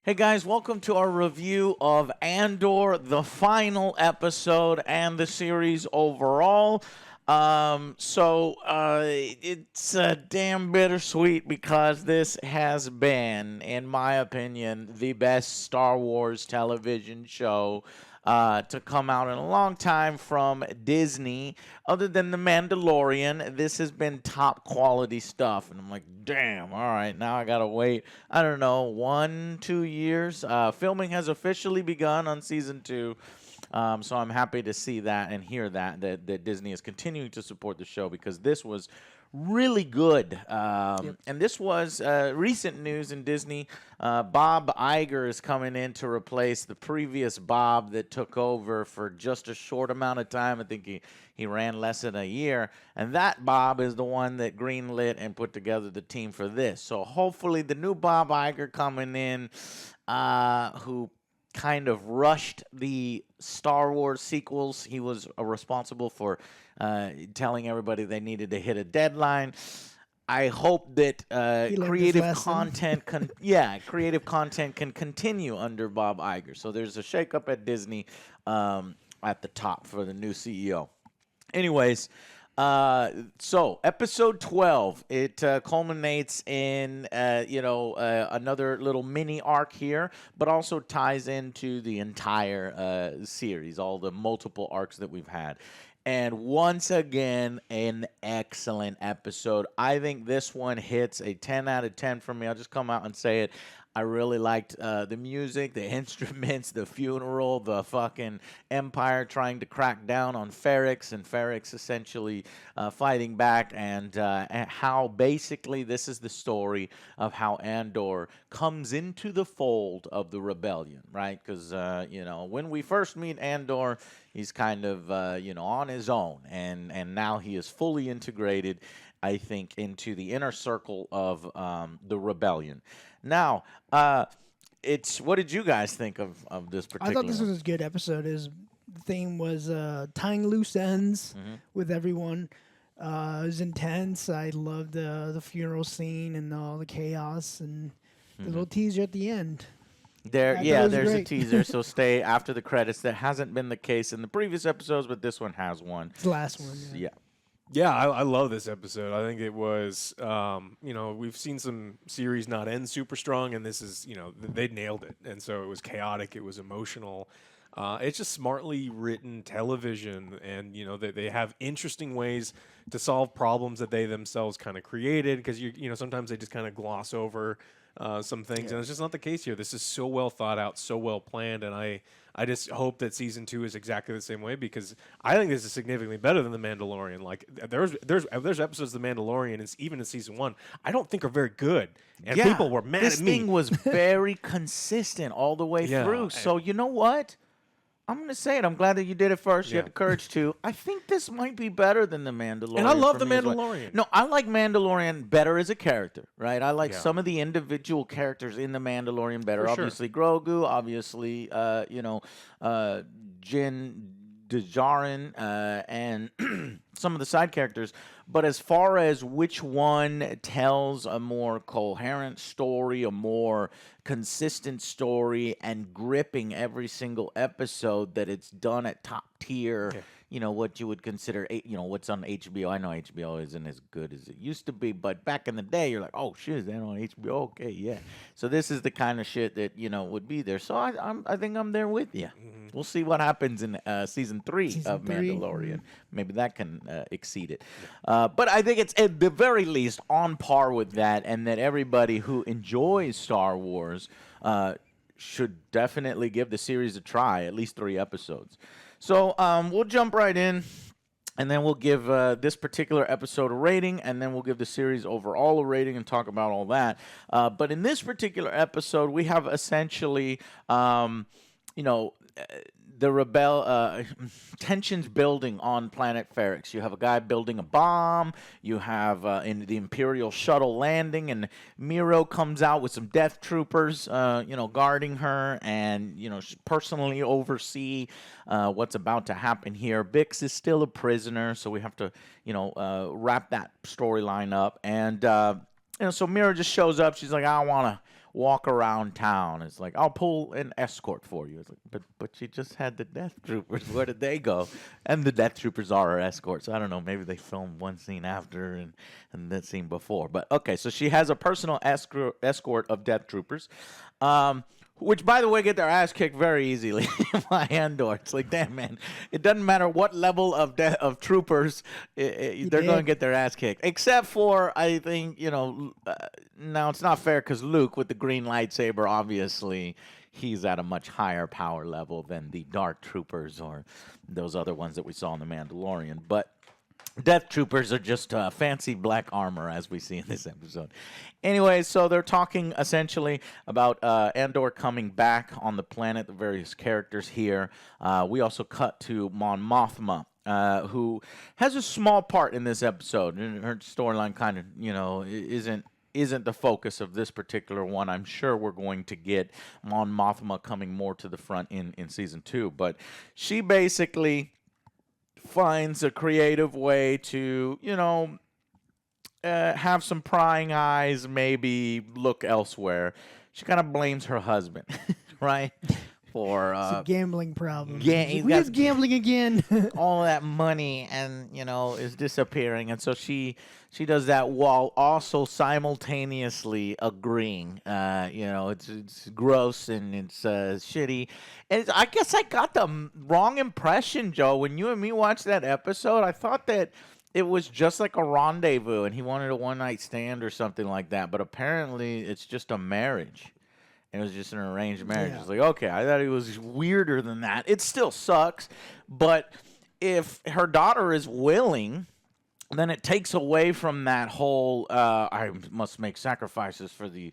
Hey guys, welcome to our review of Andor, the final episode and the series overall. It's damn bittersweet because this has been, in my opinion, the best Star Wars television show to come out in a long time from Disney. Other than The Mandalorian, this has been top quality stuff. And I'm like, damn, all right, now I gotta wait, I don't know, 1, 2 years. Filming has officially begun on season two. So I'm happy to see that and hear that Disney is continuing to support the show because this was really good. And this was recent news in Disney. Bob Iger is coming in to replace the previous Bob that took over for just a short amount of time. I think he ran less than a year. And that Bob is the one that greenlit and put together the team for this. So hopefully the new Bob Iger coming in, who kind of rushed the Star Wars sequels. He was responsible for telling everybody they needed to hit a deadline. I hope that creative content can continue under Bob Iger. So there's a shakeup at Disney at the top for the new CEO. Anyways, so episode 12, it culminates in, another little mini arc here, but also ties into the entire series, all the multiple arcs that we've had. And once again, an excellent episode. I think this one hits a 10 out of 10 for me. I'll just come out and say it. I really liked the music, the instruments, the funeral, the fucking Empire trying to crack down on Ferrix, and Ferrix essentially fighting back, and how basically this is the story of how Andor comes into the fold of the rebellion, right? Because, when we first meet Andor, he's kind of, on his own, and now he is fully integrated, I think, into the inner circle of the rebellion. Now, it's what did you guys think of this I thought this one? was a good episode. His theme was tying loose ends with everyone. It was intense. I loved the funeral scene and all the chaos and the little teaser at the end. There's a great. teaser, so stay after the credits. That hasn't been the case in the previous episodes, but this one has one. It's the last one. Yeah. Yeah, I love this episode. I think it was, we've seen some series not end super strong, and this is, they nailed it. And so it was chaotic, it was emotional. It's just smartly written television, and they have interesting ways to solve problems that they themselves kind of created. Because sometimes they just kind of gloss over some things, and it's just not the case here. This is so well thought out, so well planned, and I just hope that season 2 is exactly the same way, because I think this is significantly better than The Mandalorian. Like there's episodes of The Mandalorian, and even in season 1, I don't think are very good, and people were mad This at me. thing was very consistent all the way through. So you know what? I'm going to say it. I'm glad that you did it first. You had the courage to. I think this might be better than The Mandalorian. And I love for The me as well. Mandalorian. No, I like Mandalorian better as a character, right? I like some of the individual characters in The Mandalorian better. For sure. Obviously, Grogu. Obviously, Jin Djarin, and some of the side characters. But as far as which one tells a more coherent story, a more consistent story, and gripping every single episode, that it's done at top tier, what you would consider, what's on HBO. I know HBO isn't as good as it used to be, but back in the day, you're like, oh, shit, is that on HBO? Okay, yeah. So this is the kind of shit that, would be there. So I think I'm there with you. We'll see what happens in season 3 of Mandalorian. Maybe that can exceed it. But I think it's at the very least on par with that, and that everybody who enjoys Star Wars should definitely give the series a try, at least 3 episodes. So we'll jump right in, and then we'll give this particular episode a rating, and then we'll give the series overall a rating and talk about all that. But in this particular episode, we have essentially, the tensions building on planet Ferrix. You have a guy building a bomb. You have in the Imperial shuttle landing, and Miro comes out with some death troopers, guarding her, and personally oversee what's about to happen here. Bix is still a prisoner, so we have to wrap that storyline up, and so Miro just shows up. She's like, I want walk around town. It's like, I'll pull an escort for you. It's like, but you just had the Death Troopers. Where did they go? And the Death Troopers are our escorts. So I don't know. Maybe they filmed one scene after and that scene before. But okay, so she has a personal escort of Death Troopers. Which, by the way, get their ass kicked very easily by Andor. It's like, damn, man. It doesn't matter what level of troopers, they're going to get their ass kicked. Except for, I think, now it's not fair because Luke, with the green lightsaber, obviously, he's at a much higher power level than the Dark Troopers or those other ones that we saw in The Mandalorian. But Death Troopers are just fancy black armor, as we see in this episode. Anyway, so they're talking essentially about Andor coming back on the planet, the various characters here. We also cut to Mon Mothma, who has a small part in this episode. And her storyline kind of, isn't the focus of this particular one. I'm sure we're going to get Mon Mothma coming more to the front in Season 2. But she basically finds a creative way to, have some prying eyes, maybe look elsewhere. She kind of blames her husband, right? For it's a gambling problem. Yeah, he's gambling again. all that money and, is disappearing. And so she does that while also simultaneously agreeing. It's gross and it's shitty. And I guess I got the wrong impression, Joe. When you and me watched that episode, I thought that it was just like a rendezvous and he wanted a one-night stand or something like that. But apparently it's just a marriage. It was just an arranged marriage. Yeah. It's like, okay, I thought it was weirder than that. It still sucks. But if her daughter is willing, then it takes away from that whole, I must make sacrifices for the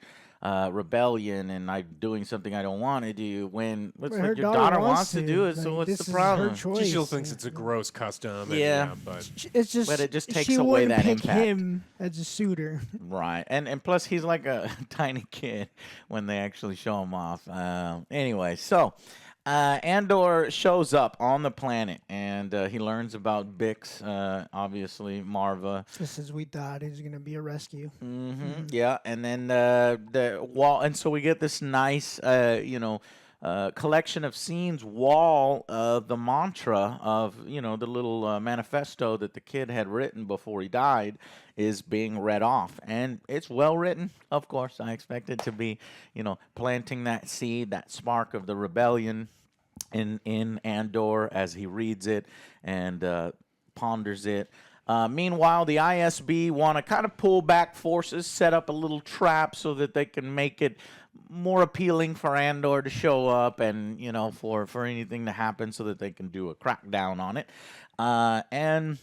rebellion and I'm doing something I don't want to do when your daughter wants to do it. So what's the problem? She still thinks it's a gross custom. Yeah. But it's just. But it just takes she away wouldn't that pick impact. him as a suitor. Right. And plus he's like a tiny kid when they actually show him off. Anyway, so Andor shows up on the planet and he learns about Bix, obviously Marva. Just as we thought, it was going to be a rescue. Mm-hmm. Yeah, and then the wall, and so we get this nice, collection of scenes. Wall of the mantra of the little manifesto that the kid had written before he died is being read off, and it's well written. Of course, I expect it to be, planting that seed, that spark of the rebellion in Andor as he reads it and ponders it. Meanwhile, the ISB want to kind of pull back forces, set up a little trap so that they can make it more appealing for Andor to show up and, for anything to happen so that they can do a crackdown on it. And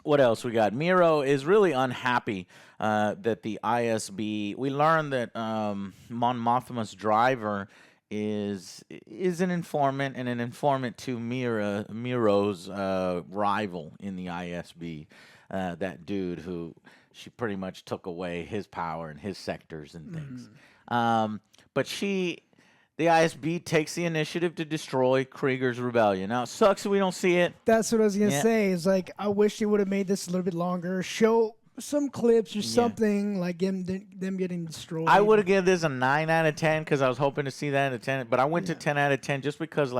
what else we got? Miro is really unhappy that the ISB... We learned that Mon Mothma's driver is an informant and an informant to Miro's rival in the ISB, that dude who she pretty much took away his power and his sectors and things. But the ISB takes the initiative to destroy Krieger's rebellion. Now, it sucks that we don't see it. That's what I was going to say. It's like, I wish they would have made this a little bit longer. Show some clips or something like them getting destroyed. I would have given this a 9 out of 10 because I was hoping to see that in a 10, but I went to 10 out of 10 just because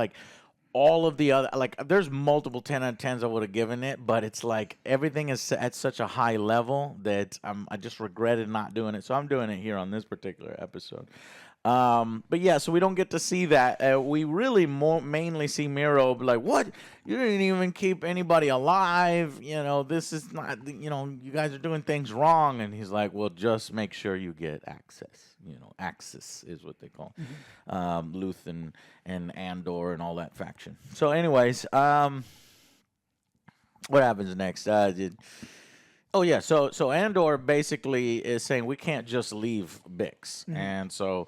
all of the other, there's multiple 10 out of 10s I would have given it, but it's like everything is at such a high level that I just regretted not doing it, so I'm doing it here on this particular episode. But yeah, so we don't get to see that. We really mainly see Miro be like, what? You didn't even keep anybody alive. This is not, you guys are doing things wrong. And he's like, well, just make sure you get access. Axis is what they call Luthen and Andor and all that faction. So anyways, what happens next? Oh, yeah, so Andor basically is saying we can't just leave Bix. And so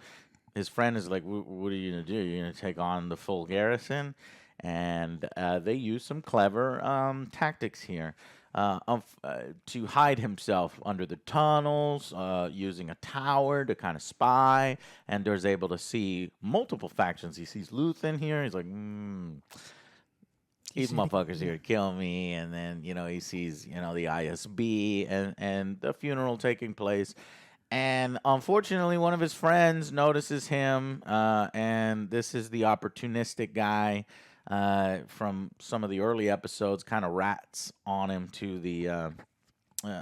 his friend is like, what are you going to do? You're going to take on the full garrison? And they use some clever tactics here to hide himself under the tunnels, using a tower to kind of spy. Andor's able to see multiple factions. He sees Luthen here. He's like, these motherfuckers here to kill me. And then, he sees, the ISB and the funeral taking place. And unfortunately, one of his friends notices him, and this is the opportunistic guy from some of the early episodes, kind of rats on him to the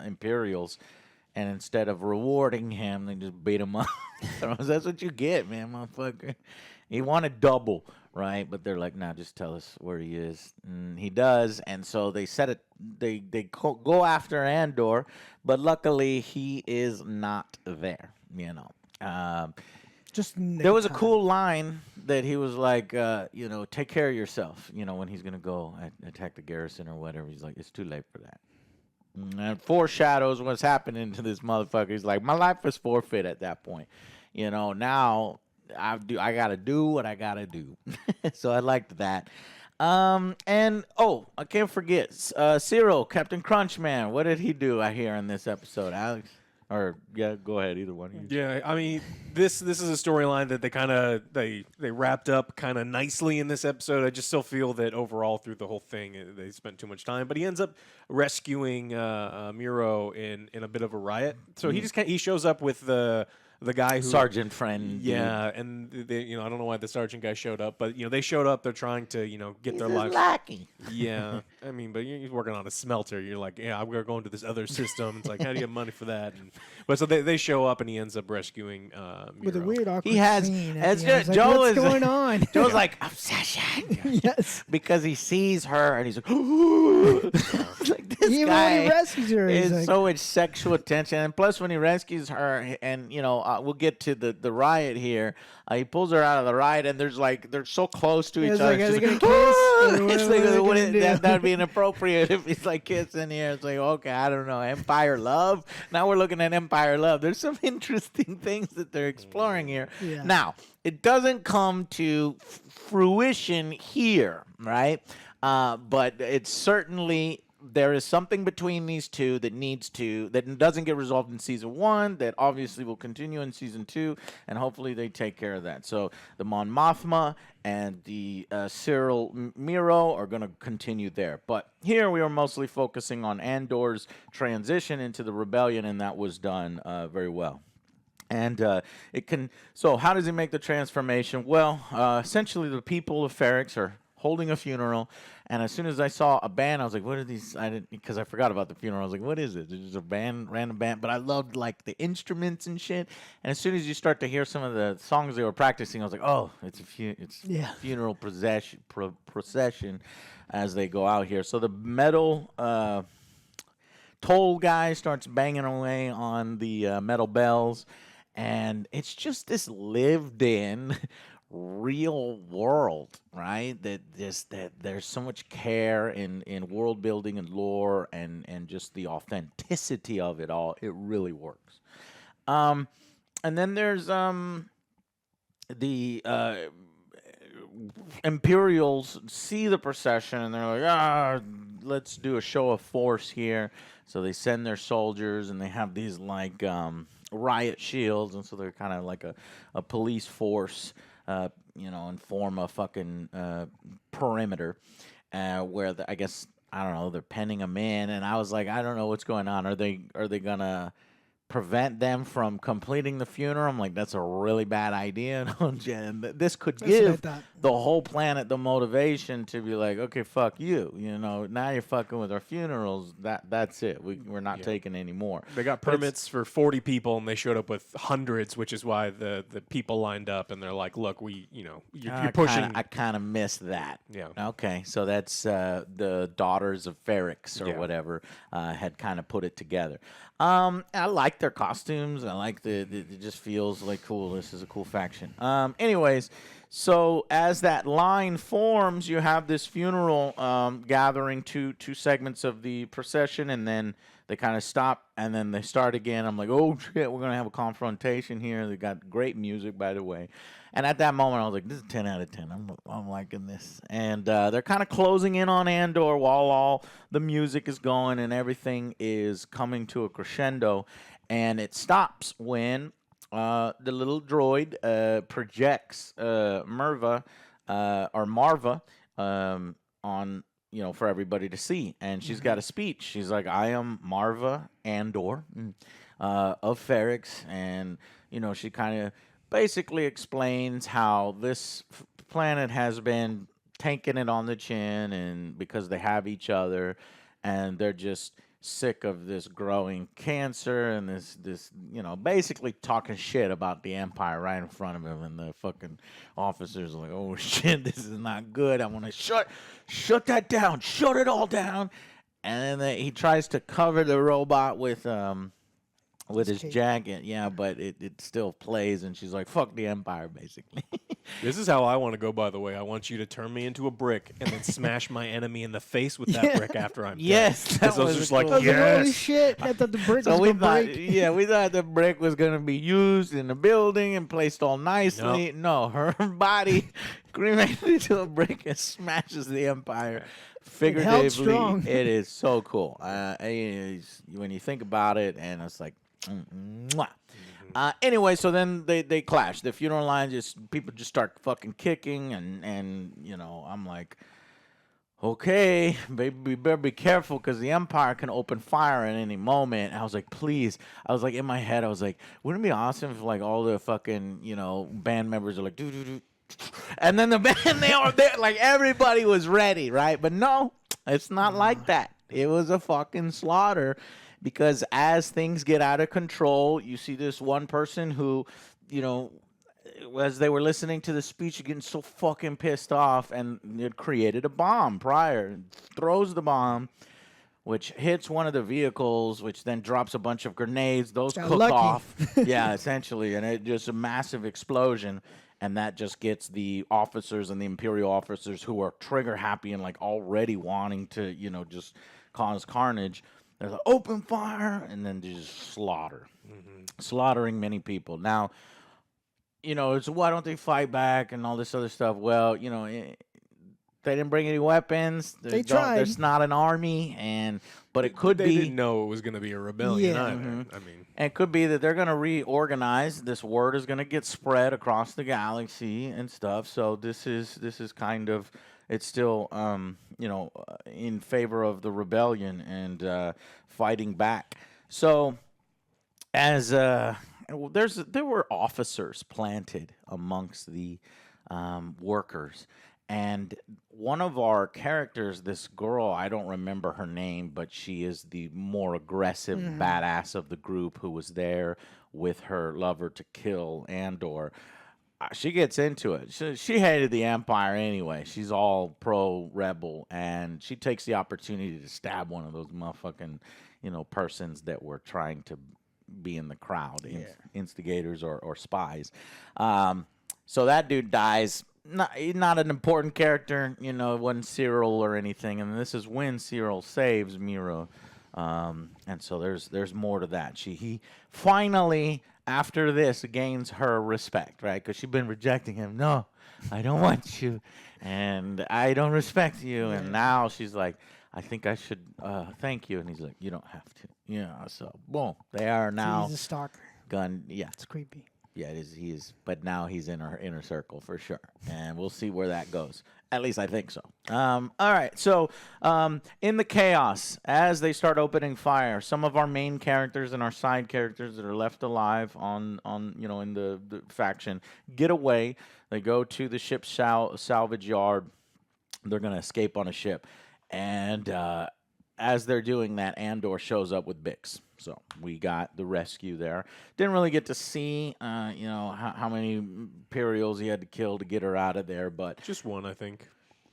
Imperials. And instead of rewarding him, they just beat him up. So that's what you get, man, motherfucker. He wanted double, right? But they're like, nah, just tell us where he is. And he does. And so they set it. They go after Andor, but luckily he is not there. You know. Just There was a cool line that he was like, you know, take care of yourself. You know, when he's gonna go attack the garrison or whatever. He's like, it's too late for that. And foreshadows what's happening to this motherfucker. He's like, my life was forfeit at that point. You know, now I gotta do what I gotta do. So I liked that. And I can't forget Cyril, Captain Crunchman. What did he do? I hear in this episode, Alex. Or yeah, go ahead. Either one of you. Yeah, I mean, this is a storyline that they wrapped up kind of nicely in this episode. I just still feel that overall through the whole thing they spent too much time. But he ends up rescuing Miro in a bit of a riot. So he shows up with the guy who Sergeant friend. Yeah, and they, I don't know why the sergeant guy showed up, but they showed up. They're trying to get their lives. Lackey. Yeah, I mean, but he's working on a smelter. You're like, yeah, I'm gonna go into this other system. It's like, how do you get money for that? But so they show up, and he ends up rescuing Miro. With a weird awkward He has. scene. It's Like, just, Joe what's is going on? Joe's like obsession. Yes. Because he sees her and he's like, like this Even guy when he rescues her, he's is like, so much sexual attention. And plus, when he rescues her, and we'll get to the riot here. He pulls her out of the riot, and they're so close to each it's other. like, are She's they like, gonna kiss? Or it's what like, are they what gonna is- do? that would be inappropriate if he's like kissing here. It's like, okay, I don't know, Empire Love. Now we're looking at Empire Love. There's some interesting things that they're exploring here. Yeah. Now, it doesn't come to fruition here, right? But it's certainly there is something between these two that doesn't get resolved in season 1 that obviously will continue in season 2, and hopefully they take care of that. So the Mon Mothma and the Cyril Miro are going to continue there. But here we are mostly focusing on Andor's transition into the rebellion, and that was done very well. And so how does he make the transformation? Well, essentially the people of Ferrix are holding a funeral, and as soon as I saw a band, I was like, what are these? Because I forgot about the funeral. I was like, what is it? It's just a band, random band. But I loved like the instruments and shit. And as soon as you start to hear some of the songs they were practicing, I was like, oh, it's funeral procession as they go out here. So the metal toll guy starts banging away on the metal bells. And it's just this lived-in, real world, right? That there's so much care in world building and lore and just the authenticity of it all. It really works. And then there's the Imperials see the procession and they're like, let's do a show of force here. So they send their soldiers and they have these like riot shields, and so they're kind of like a police force, and form a fucking perimeter where I guess, I don't know, they're penning them in, and I was like, I don't know what's going on. Are they gonna prevent them from completing the funeral? I'm like, that's a really bad idea. And this could give the whole planet the motivation to be like, okay, fuck you. Now you're fucking with our funerals. That's it. We're not taking any more. They got permits for 40 people, and they showed up with hundreds, which is why the people lined up, and they're like, look, you're pushing. I kind of missed that. Yeah. Okay, so that's the Daughters of Ferrix or whatever had kind of put it together. I like their costumes. I like it just feels like cool. This is a cool faction. Anyways, so as that line forms, you have this funeral gathering two segments of the procession, and then they kind of stop, and then they start again. I'm like, oh shit, we're gonna have a confrontation here. They got great music, by the way. And at that moment, I was like, this is 10 out of 10. I'm liking this. And they're kind of closing in on Andor while all the music is going and everything is coming to a crescendo. And it stops when the little droid projects Marva on, for everybody to see. And she's got a speech. She's like, I am Marva Andor. of Ferrix, and she kind of basically explains how this planet has been taking it on the chin, and because they have each other, and they're just sick of this growing cancer and this basically talking shit about the Empire right in front of him, and the fucking officers are like, oh shit, this is not good, I want to shut that down, shut it all down. And then he tries to cover the robot with his jacket, but it still plays, and she's like, fuck the Empire, basically. This is how I want to go, by the way. I want you to turn me into a brick and then smash my enemy in the face with that brick after I'm dead. Yes, that was just like, yes. Holy shit, I thought the brick was going to break. Yeah, we thought the brick was going to be used in the building and placed all nicely. No, her body cremated into a brick and smashes the Empire. Figuratively, it is so cool. When you think about it, and it's like, mwah. Anyway, so then they clash. The funeral line, people just start fucking kicking, and I'm like, okay, baby, we better be careful, because the Empire can open fire at any moment. I was like, please. I was like, in my head, I was like, wouldn't it be awesome if like all the fucking band members are like, do. And then the band, they are there, like everybody was ready, right? But no, it's not like that. It was a fucking slaughter, because as things get out of control, you see this one person who, as they were listening to the speech, getting so fucking pissed off, and it created a bomb prior, throws the bomb, which hits one of the vehicles, which then drops a bunch of grenades. Those cook off. Yeah, essentially, and it just a massive explosion. And that just gets the officers and the Imperial officers who are trigger happy and like already wanting to, just cause carnage. They're like, open fire, and then they just slaughtering many people. Now, it's why don't they fight back and all this other stuff? Well, they didn't bring any weapons. They tried. There's not an army, but it could be. They didn't know it was going to be a rebellion either. Mm-hmm. I mean. And it could be that they're going to reorganize. This word is going to get spread across the galaxy and stuff. So this is kind of, it's still in favor of the rebellion and fighting back. So as there were officers planted amongst the workers. And one of our characters, this girl, I don't remember her name, but she is the more aggressive badass of the group who was there with her lover to kill Andor. She gets into it. She hated the Empire anyway. She's all pro-rebel, and she takes the opportunity to stab one of those motherfucking, persons that were trying to be in the crowd, instigators or spies. So that dude dies. Not an important character, it wasn't Cyril or anything, and this is when Cyril saves Mira, and so there's more to that. He finally, after this, gains her respect, right? Because she'd been rejecting him. No, I don't want you, and I don't respect you, and now she's like, I think I should thank you, and he's like, you don't have to, So boom, they are now. He's a stalker. It's creepy. Yeah, it is. He is, but now he's in our inner circle for sure, and we'll see where that goes. At least I think so. All right. So, in the chaos, as they start opening fire, some of our main characters and our side characters that are left alive on in the faction get away. They go to the ship's salvage yard. They're gonna escape on a ship, and as they're doing that, Andor shows up with Bix. So we got the rescue there. Didn't really get to see, how many Imperials he had to kill to get her out of there, but just one, I think.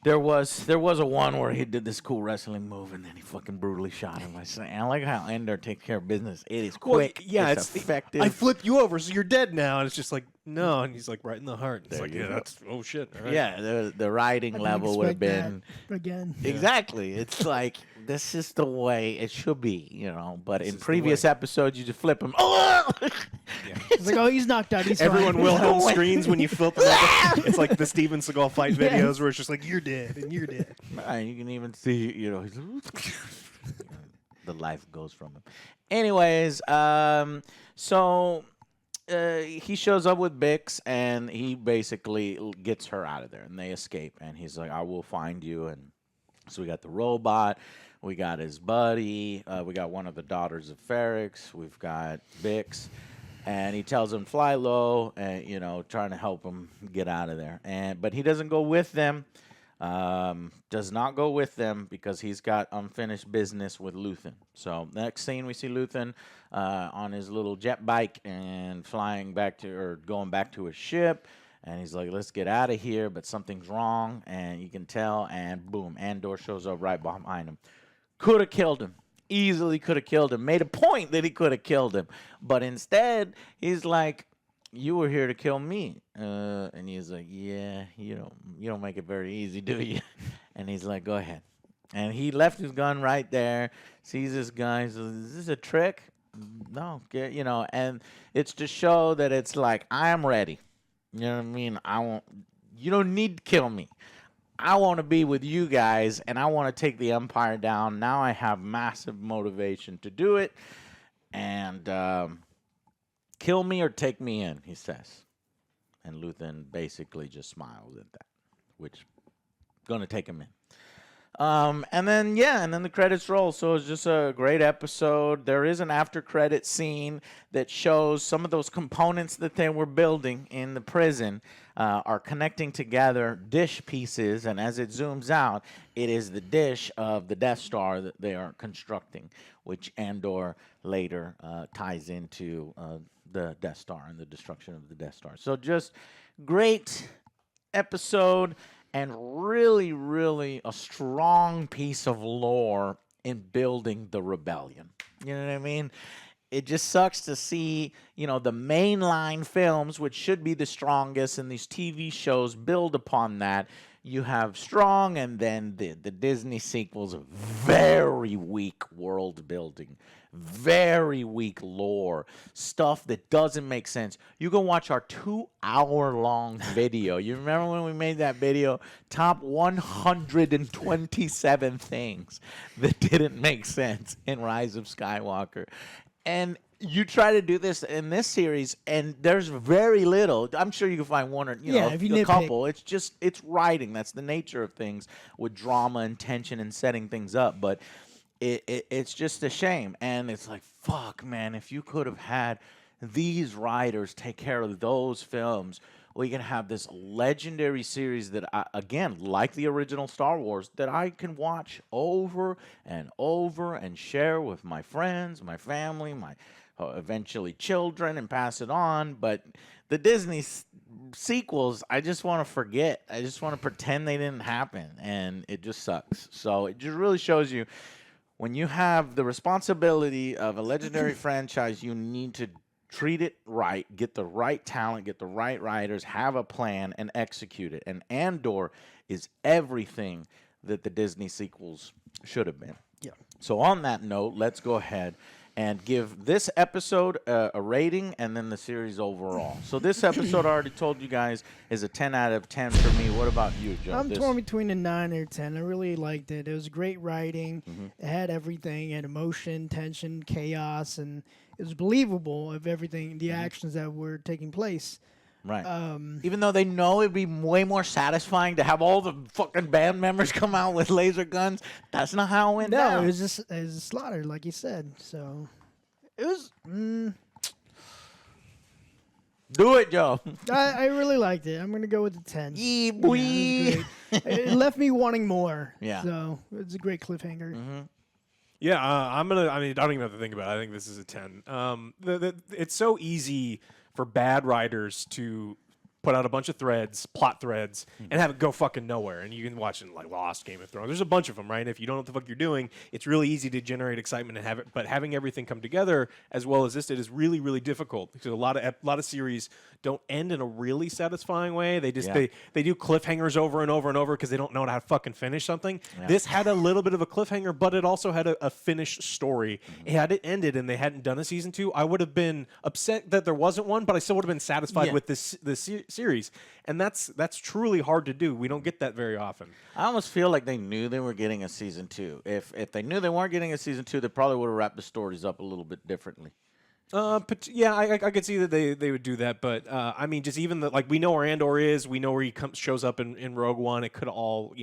There was a one where he did this cool wrestling move, and then he fucking brutally shot him. I like how Andor takes care of business. It is quick. Well, it's effective. I flip you over, so you're dead now. And it's just like, no. And he's like right in the heart. It's There like, you go. that's, oh shit. All right. Yeah, the riding level would have been again. exactly. It's like this is the way it should be, But This in is the previous way. episodes, you just flip him. Oh! It's like, oh, he's knocked out. He's Everyone fine. Wilhelm screens when you flip them over. It's like the Steven Seagal fight videos where it's just like, you're dead and you're dead. You can even see, the life goes from him. Anyways, so he shows up with Bix, and he basically gets her out of there, and they escape. And he's like, I will find you, and So we got the robot, we got his buddy, we got one of the daughters of Ferrix, we've got Bix, and he tells him fly low, and trying to help him get out of there. But he doesn't go with them. Does not go with them because he's got unfinished business with Luthen. So next scene we see Luthen on his little jet bike and flying back to or going back to his ship. And he's like, let's get out of here, but something's wrong, and you can tell, and boom, Andor shows up right behind him. Could have killed him. Easily could have killed him. Made a point that he could have killed him. But instead, he's like, you were here to kill me. And he's like, yeah, you don't make it very easy, do you? And he's like, go ahead. And he left his gun right there, sees this guy, says, is this a trick? No, and it's to show that it's like, I am ready. You know what I mean? You don't need to kill me. I want to be with you guys, and I want to take the Empire down. Now I have massive motivation to do it. And kill me or take me in, he says. And Luthen basically just smiles at that, which going to take him in. And then the credits roll. So it's just a great episode. There is an after credit scene that shows some of those components that they were building in the prison are connecting together dish pieces. And as it zooms out, it is the dish of the Death Star that they are constructing, which Andor later ties into the Death Star and the destruction of the Death Star. So just great episode. And really, really a strong piece of lore in building the rebellion. You know what I mean? It just sucks to see, the mainline films, which should be the strongest, and these TV shows build upon that. You have strong, and then the Disney sequels, very weak world building, very weak lore, stuff that doesn't make sense. You can watch our 2-hour-long video. You remember when we made that video? Top 127 things that didn't make sense in Rise of Skywalker. And you try to do this in this series, and there's very little. I'm sure you can find one or a couple. It's writing. That's the nature of things with drama and tension and setting things up. But it's just a shame. And it's like, fuck, man, if you could have had these writers take care of those films, we can have this legendary series that, again, like the original Star Wars, that I can watch over and over and share with my friends, my family, my eventually children, and pass it on. But the Disney sequels, I just want to forget. I just want to pretend they didn't happen, and it just sucks. So it just really shows you, when you have the responsibility of a legendary franchise, you need to treat it right, get the right talent, get the right writers, have a plan, and execute it. And Andor is everything that the Disney sequels should have been. Yeah. So on that note, let's go ahead and give this episode a rating, and then the series overall. So this episode, I already told you guys, is a 10 out of 10 for me. What about you, Joe? I'm torn between a 9 or 10. I really liked it. It was great writing. Mm-hmm. It had everything. It had emotion, tension, chaos, and it was believable of everything, the actions that were taking place. Right. Even though they know it'd be way more satisfying to have all the fucking band members come out with laser guns, that's not how it went down. No, it was a slaughter, like you said. So it was. Do it, Joe. I really liked it. I'm gonna go with the 10. Yeah, boy. Yeah, it was great. It left me wanting more. Yeah. So it's a great cliffhanger. Mm-hmm. Yeah, I don't even have to think about it. I think this is a 10. It's so easy for bad writers to put out a bunch of plot threads, and have it go fucking nowhere. And you can watch it like Lost, Game of Thrones. There's a bunch of them, right? If you don't know what the fuck you're doing, it's really easy to generate excitement and have it. But having everything come together as well as this did is really, really difficult, because a lot of series don't end in a really satisfying way. They just they do cliffhangers over and over and over because they don't know how to fucking finish something. Yeah. This had a little bit of a cliffhanger, but it also had a finished story. Had it ended and they hadn't done a season 2, I would have been upset that there wasn't one, but I still would have been satisfied with this series. And that's truly hard to do. We don't get that very often. I almost feel like they knew they were getting a season 2. If they knew they weren't getting a season 2, they probably would have wrapped the stories up a little bit differently. Yeah, I could see that they would do that, but I mean, just even like we know where Andor is, we know where he shows up in Rogue One. It could all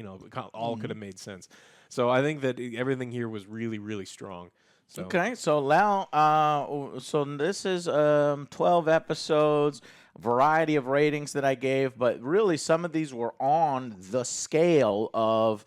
all could have made sense. So I think that everything here was really really strong. So Okay, so now, so this is 12 episodes, variety of ratings that I gave, but really some of these were on the scale of,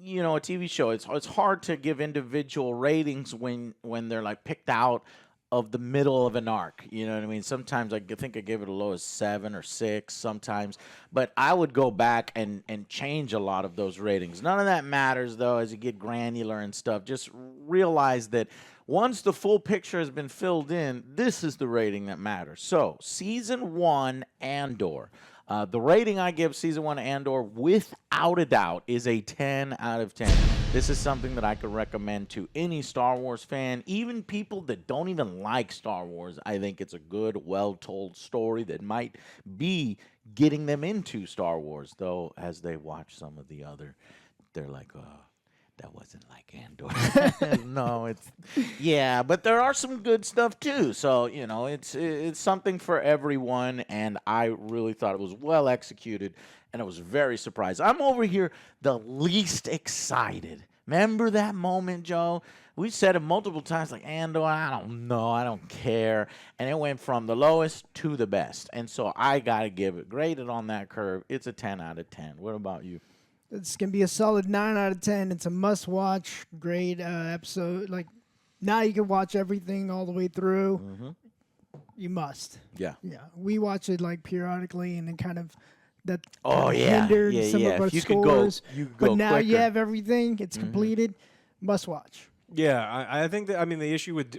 a TV show. It's hard to give individual ratings when they're like picked out of the middle of an arc. You know what I mean? Sometimes I think I gave it a low as 7 or 6 sometimes, but I would go back and change a lot of those ratings. None of that matters though as you get granular and stuff. Just realize that once the full picture has been filled in, this is the rating that matters. So, season 1 Andor. The rating I give season 1 Andor, without a doubt, is a 10 out of 10. This is something that I could recommend to any Star Wars fan, even people that don't even like Star Wars. I think it's a good, well-told story that might be getting them into Star Wars, though as they watch some of the other, they're like, that wasn't like Andor. No, yeah, but there are some good stuff too. So, it's something for everyone, and I really thought it was well executed, and I was very surprised. I'm over here the least excited. Remember that moment, Joe? We said it multiple times, like, Andor, I don't know, I don't care. And it went from the lowest to the best. And so I got to give it, graded on that curve, it's a 10 out of 10. What about you? It's going to be a solid 9 out of 10. It's a must-watch, great episode. Like, now you can watch everything all the way through. Mm-hmm. You must. Yeah. Yeah. We watch it, like, periodically, and then kind of that yeah. hindered Yeah, some yeah. of our If you scores. you could go But now you quicker. have everything. It's completed. Must watch. yeah, I think that the issue with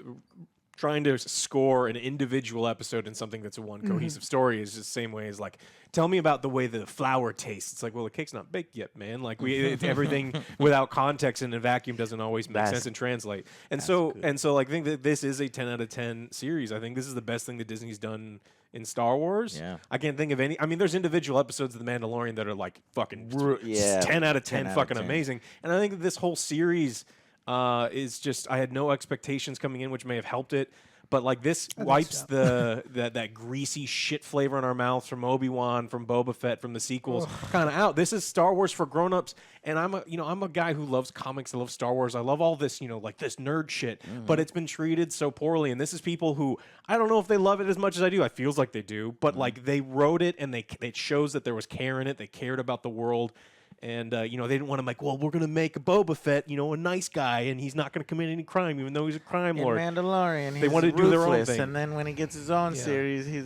trying to score an individual episode in something that's a one cohesive story is just the same way as like, tell me about the way the flour tastes. It's like, well, the cake's not baked yet, man. Like everything without context in a vacuum doesn't always make sense and translate. And so like, I think that this is a 10 out of 10 series. I think this is the best thing that Disney's done in Star Wars. Yeah. I can't think of any. I mean, there's individual episodes of The Mandalorian that are like fucking 10 10 out of 10 out of fucking 10. amazing. And I think that this whole series is just, I had no expectations coming in, which may have helped it. But like this wipes that greasy shit flavor in our mouths from Obi-Wan, from Boba Fett, from the sequels kind of out. This is Star Wars for grown-ups, and I'm a guy who loves comics. I love Star Wars. I love all this, like this nerd shit. But it's been treated so poorly, and this is people who I don't know if they love it as much as I do. I feels like they do, but like they wrote it, and it shows that there was care in it. They cared about the world. And, they didn't want to make, well, we're going to make a Boba Fett, a nice guy, and he's not going to commit any crime, even though he's a crime lord. Mandalorian, They wanted to do their own ruthless, thing. and then when he gets his own series, he's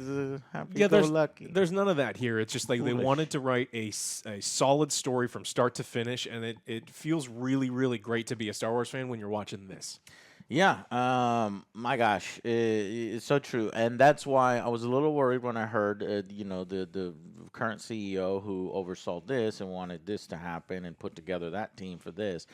happy-go-lucky. There's none of that here. It's just like they wanted to write a solid story from start to finish, and it feels really, really great to be a Star Wars fan when you're watching this. Yeah, my gosh, it's so true, and that's why I was a little worried when I heard, the current CEO who oversaw this and wanted this to happen and put together that team for this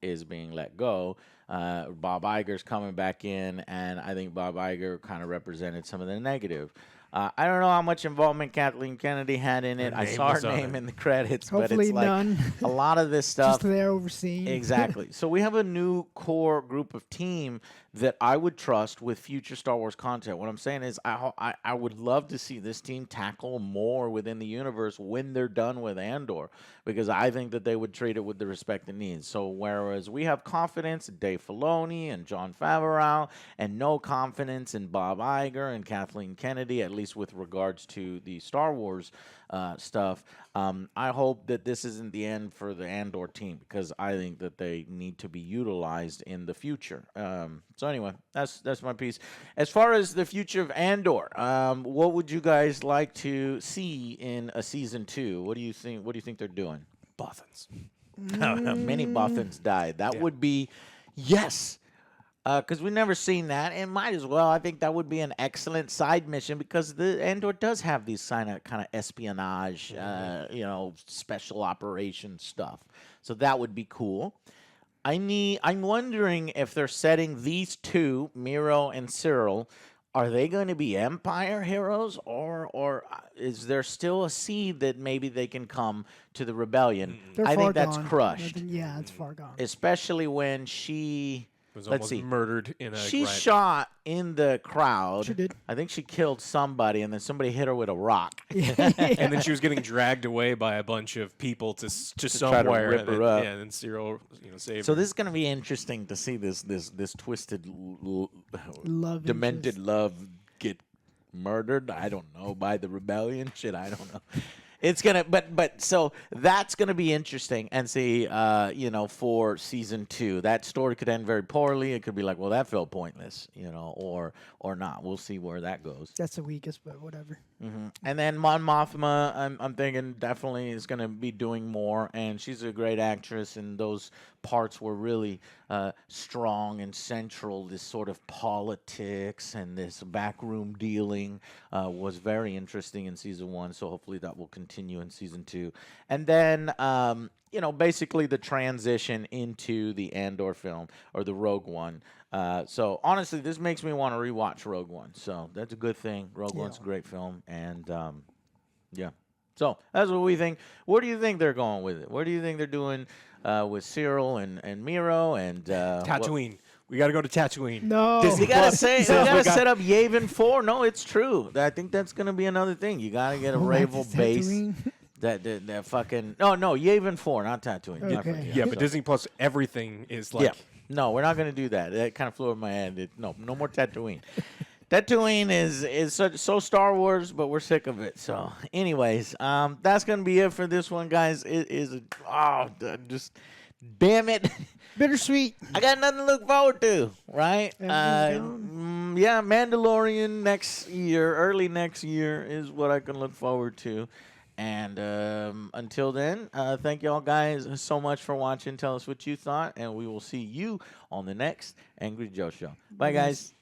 is being let go. Bob Iger's coming back in, and I think Bob Iger kind of represented some of the negative. I don't know how much involvement Kathleen Kennedy had in it. I saw her name in the credits, Hopefully but it's like none. a lot of this stuff. Just there overseeing. Exactly. So we have a new core group of team that I would trust with future Star Wars content. What I'm saying is I would love to see this team tackle more within the universe when they're done with Andor, because I think that they would treat it with the respect it needs. So whereas we have confidence in Dave Filoni and Jon Favreau and no confidence in Bob Iger and Kathleen Kennedy, at least with regards to the Star Wars stuff, I hope that this isn't the end for the Andor team, because I think that they need to be utilized in the future. So anyway, that's my piece. As far as the future of Andor, what would you guys like to see in a season 2? What do you think? What do you think they're doing? Boffins. Many Boffins died. That would be yes. Because we've never seen that, and might as well. I think that would be an excellent side mission, because the Andor does have these kind of espionage, special operation stuff. So that would be cool. I'm wondering if they're setting these two, Miro and Cyril, are they going to be Empire heroes, or is there still a seed that maybe they can come to the rebellion? They're I far think that's gone. crushed. Yeah, it's far gone. Especially when she was Let's almost see. murdered in a She riot. shot in the crowd. She did. I think she killed somebody, and then somebody hit her with a rock. And then she was getting dragged away by a bunch of people to try to somewhere. rip and her then, up. Yeah, and then Cyril, saved So her. this is going to be interesting to see this twisted, Love demented interest. love get murdered. I don't know, by the rebellion. Shit, I don't know. It's gonna, but so that's gonna be interesting, and see, for season 2, that story could end very poorly. It could be like, well, that felt pointless, or not. We'll see where that goes. That's the weakest, but whatever. And then Mon Mothma, I'm thinking definitely is going to be doing more, and she's a great actress, and those parts were really strong and central. This sort of politics and this backroom dealing was very interesting in season 1, so hopefully that will continue in season 2. And then, basically the transition into the Andor film, or the Rogue One. So honestly, this makes me want to rewatch Rogue One. So that's a good thing. Rogue One's a great film, and yeah. So that's what we think. Where do you think they're going with it? Where do you think they're doing with Cyril and Miro and Tatooine. We got to go to Tatooine. No. You gotta say, you So we gotta got- set up Yavin 4. No, it's true. I think that's gonna be another thing. You gotta get a Ravel base. Tatooine? That fucking no Yavin 4, not Tatooine. I Okay. forget. Yeah, but So- Disney Plus, everything is like. Yeah. No, we're not going to do that. That kind of flew over my head. No more Tatooine. Tatooine is so Star Wars, but we're sick of it. So, anyways, that's going to be it for this one, guys. It is just damn it. Bittersweet. I got nothing to look forward to, right? Everything's Yeah, Mandalorian next year, early next year is what I can look forward to. And until then, thank y'all guys so much for watching. Tell us what you thought, and we will see you on the next Angry Joe Show. Bye, guys.